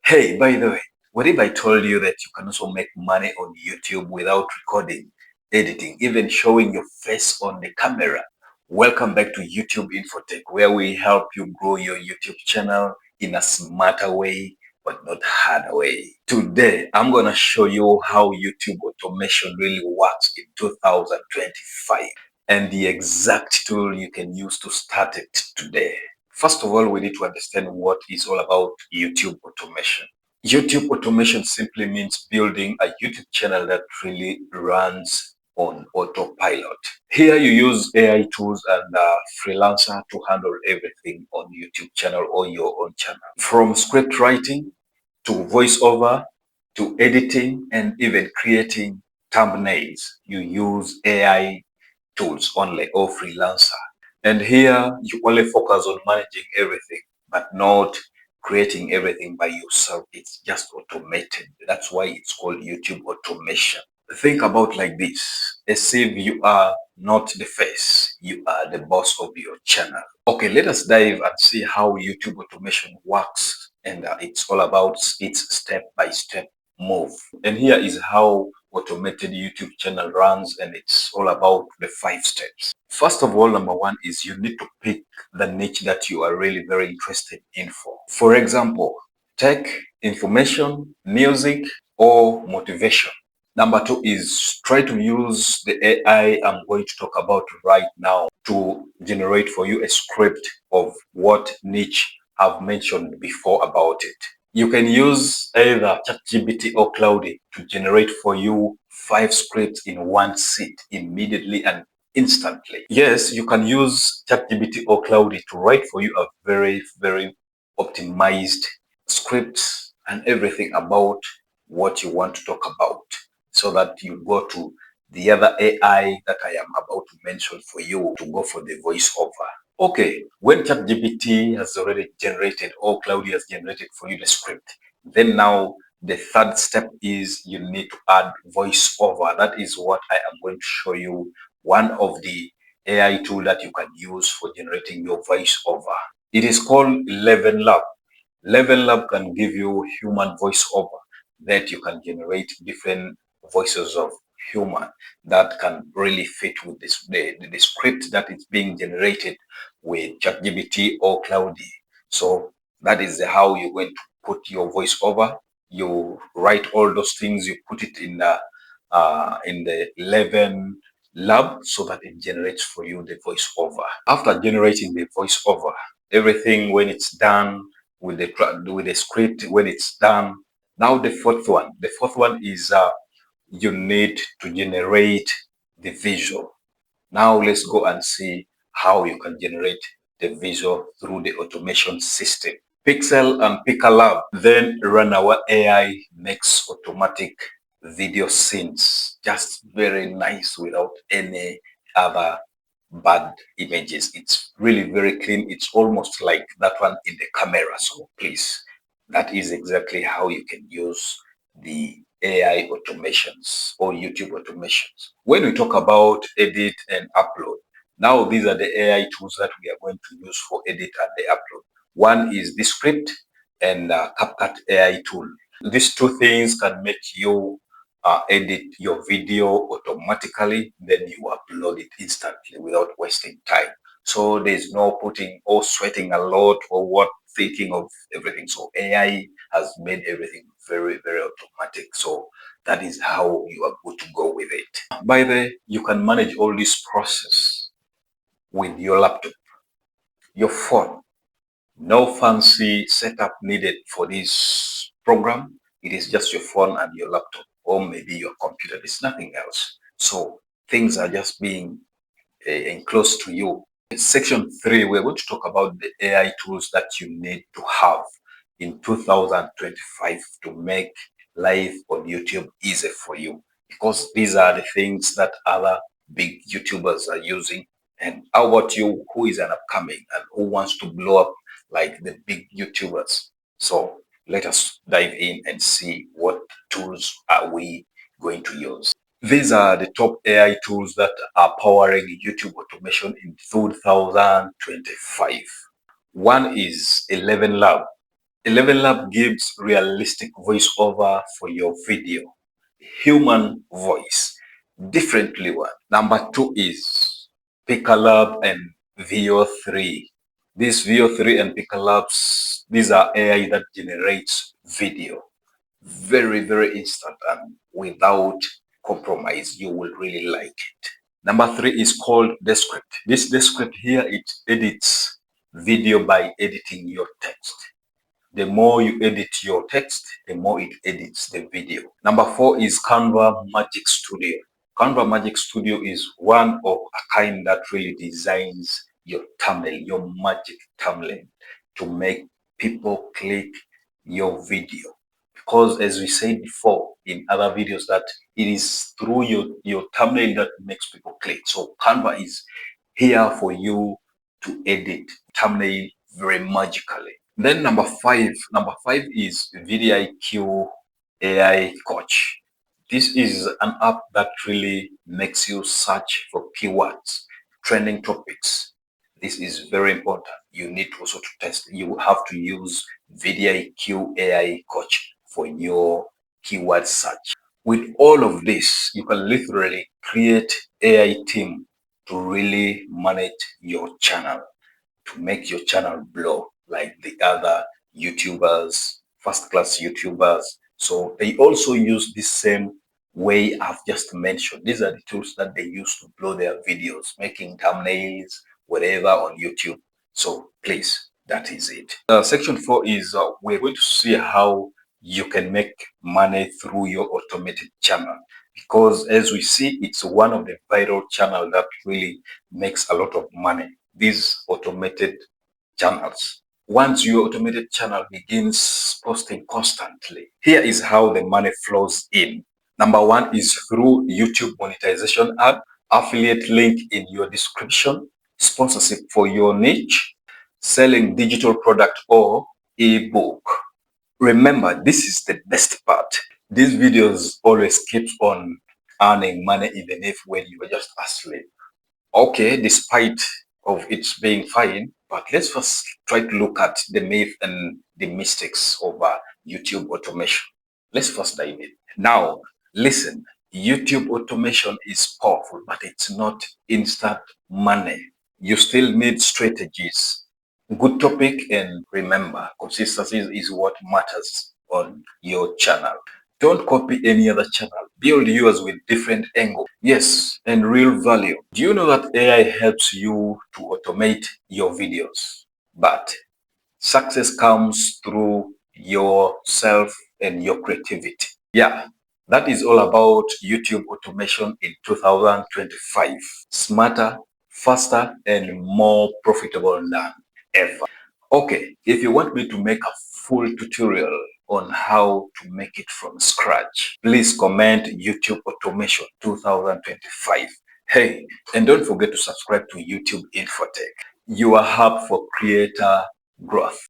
Hey, by the way, what if I told you that you can also make money on YouTube without recording, editing, even showing your face on the camera? Welcome back to YouTube Infotech, where we help you grow your YouTube channel in a smarter way, but not harder way. Today, I'm going to show you how YouTube automation really works in 2025 and the exact tool you can use to start it today. First of all, we need to understand what is all about YouTube automation. YouTube automation simply means building a YouTube channel that really runs on autopilot. Here you use AI tools and freelancer to handle everything on YouTube channel or your own channel. From script writing to voiceover to editing and even creating thumbnails, you use AI tools only or freelancer. And here you only focus on managing everything, but not creating everything by yourself. It's just automated. That's why it's called YouTube automation. Think about like this, as if you are not the face, you are the boss of your channel. Okay, let us dive and see how YouTube automation works. And it's all about its step-by-step move. And here is how automated YouTube channel runs, and it's all about the 5 steps. First of all, number one is you need to pick the niche that you are really very interested in for. For example, tech, information, music, or motivation. Number two is try to use the AI I'm going to talk about right now to generate for you a script of what niche I've mentioned before about it. You can use either ChatGPT or Cloudy to generate for you 5 scripts in one sit immediately and instantly. Yes, you can use ChatGPT or Cloudy to write for you a very, very optimized script and everything about what you want to talk about, so that you go to the other AI that I am about to mention for you to go for the voiceover. Okay, when ChatGPT has already generated or Cloudy has generated for you the script, then now the third step is you need to add voiceover. That is what I am going to show you, one of the AI tool that you can use for generating your voiceover. It is called ElevenLabs. ElevenLabs can give you human voiceover that you can generate different voices of human that can really fit with the script that is being generated with ChatGPT or Cloudy. So that is how you're going to put your voiceover. You write all those things, you put it in the 11 lab so that it generates for you the voiceover. After generating the voiceover, everything when it's done with the script, when it's done, now the fourth one is you need to generate the visual. Now let's go and see how you can generate the visual through the automation system. Pixel and Pika Lab then run our AI makes automatic video scenes, just very nice without any other bad images. It's really very clean. It's almost like that one in the camera. So please, that is exactly how you can use the AI automations or YouTube automations. When we talk about edit and upload, now these are the AI tools that we are going to use for edit and the upload. One is the script and CapCut AI tool. These two things can make you edit your video automatically, then you upload it instantly without wasting time. So there's no putting or sweating a lot or what thinking of everything. So AI has made everything very, very automatic. So that is how you are good to go with it. By the way, you can manage all this process with your laptop, your phone. No fancy setup needed for this program. It is just your phone and your laptop, or maybe your computer. There's nothing else. So things are just being enclosed to you. In section 3, we're going to talk about the AI tools that you need to have in 2025 to make life on YouTube easy for you, because these are the things that other big YouTubers are using. And how about you, who is an upcoming and who wants to blow up like the big YouTubers? So let us dive in and see what tools are we going to use. These are the top AI tools that are powering YouTube automation in 2025. One is ElevenLabs. ElevenLabs gives realistic voiceover for your video. Human voice, differently one. Number two is Pika Labs and VO3. This VO3 and Pika Labs, these are AI that generates video. Very, very instant and without compromise. You will really like it. Number three is called Descript. This Descript here, it edits video by editing your text. The more you edit your text, the more it edits the video. Number four is Canva Magic Studio. Canva Magic Studio is one of a kind that really designs your thumbnail, your magic thumbnail, to make people click your video. Because as we said before in other videos, that it is through your thumbnail that makes people click. So Canva is here for you to edit thumbnail very magically. Then number five is vidIQ AI Coach. This is an app that really makes you search for keywords, trending topics. This is very important. You need also to test. You have to use vidIQ AI Coach for your keyword search. With all of this, you can literally create AI team to really manage your channel, to make your channel blow like the other YouTubers, first class YouTubers. So they also use the same way I've just mentioned. These are the tools that they use to blow their videos, making thumbnails, whatever on YouTube. So please, that is it. Section 4 is we're going to see how you can make money through your automated channel, because as we see, it's one of the viral channel that really makes a lot of money. These automated channels. Once your automated channel begins posting constantly, here is how the money flows in. Number one is through YouTube monetization ad, affiliate link in your description, sponsorship for your niche, selling digital product or ebook. Remember, this is the best part. These videos always keeps on earning money even if when you are just asleep. Okay, despite of its being fine, but let's first try to look at the myth and the mistakes of YouTube automation. Let's first dive in. Now, listen, YouTube automation is powerful, but it's not instant money. You still need strategies, good topic, and remember, consistency is what matters on your channel. Don't copy any other channel. Build yours with different angle. Yes, and real value. Do you know that AI helps you to automate your videos? But success comes through yourself and your creativity. Yeah, that is all about YouTube automation in 2025. Smarter, faster, and more profitable than ever. Okay, if you want me to make a full tutorial on how to make it from scratch, please comment YouTube automation 2025. Hey, and don't forget to subscribe to YouTube Infotech, your hub for creator growth.